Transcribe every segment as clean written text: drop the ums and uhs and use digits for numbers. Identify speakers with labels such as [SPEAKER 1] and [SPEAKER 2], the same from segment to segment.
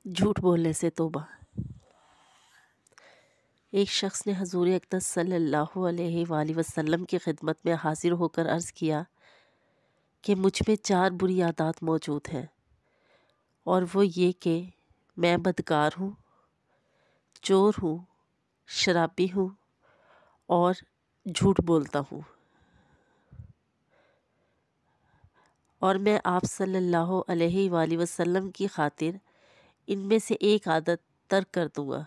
[SPEAKER 1] جھوٹ بولنے سے توبہ۔ ایک شخص نے حضور اقدس صلی اللہ علیہ وآلہ وسلم کی خدمت میں حاضر ہو کر عرض کیا کہ مجھ میں 4 بری عادات موجود ہیں، اور وہ یہ کہ میں بدکار ہوں، چور ہوں، شرابی ہوں اور جھوٹ بولتا ہوں، اور میں آپ صلی اللہ علیہ وآلہ وسلم کی خاطر ان میں سے ایک عادت ترک کر دوں گا۔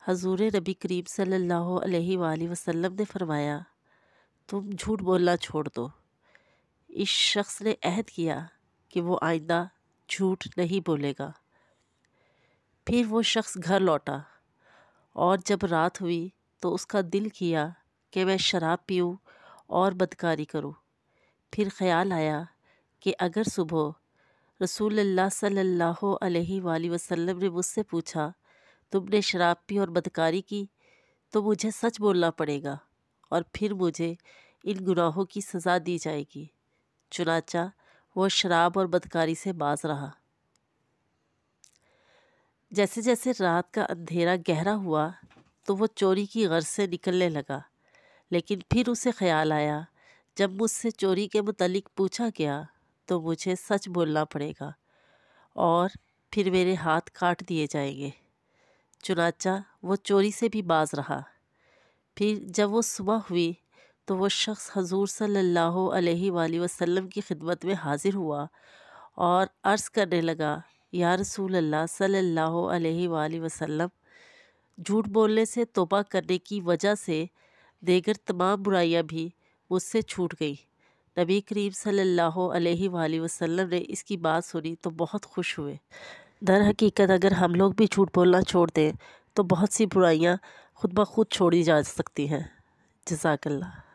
[SPEAKER 1] حضور نبی کریم صلی اللہ علیہ وآلہ وسلم نے فرمایا، تم جھوٹ بولنا چھوڑ دو۔ اس شخص نے عہد کیا کہ وہ آئندہ جھوٹ نہیں بولے گا۔ پھر وہ شخص گھر لوٹا، اور جب رات ہوئی تو اس کا دل کیا کہ میں شراب پیوں اور بدکاری کروں۔ پھر خیال آیا کہ اگر صبح رسول اللہ صلی اللہ علیہ وآلہ وسلم نے مجھ سے پوچھا تم نے شراب پی اور بدکاری کی تو مجھے سچ بولنا پڑے گا، اور پھر مجھے ان گناہوں کی سزا دی جائے گی۔ چنانچہ وہ شراب اور بدکاری سے باز رہا۔ جیسے جیسے رات کا اندھیرا گہرا ہوا تو وہ چوری کی غرض سے نکلنے لگا، لیکن پھر اسے خیال آیا جب مجھ سے چوری کے متعلق پوچھا گیا تو مجھے سچ بولنا پڑے گا اور پھر میرے ہاتھ کاٹ دیے جائیں گے۔ چنانچہ وہ چوری سے بھی باز رہا۔ پھر جب وہ صبح ہوئی تو وہ شخص حضور صلی اللہ علیہ وآلہ وسلم کی خدمت میں حاضر ہوا اور عرض کرنے لگا، یا رسول اللہ صلی اللہ علیہ وآلہ وسلم، جھوٹ بولنے سے توبہ کرنے کی وجہ سے دیگر تمام برائیاں بھی مجھ سے چھوٹ گئیں۔ نبی کریم صلی اللہ علیہ وآلہ وسلم نے اس کی بات سنی تو بہت خوش ہوئے۔ در حقیقت اگر ہم لوگ بھی جھوٹ بولنا چھوڑ دیں تو بہت سی برائیاں خود بخود چھوڑی جا سکتی ہیں۔ جزاک اللہ۔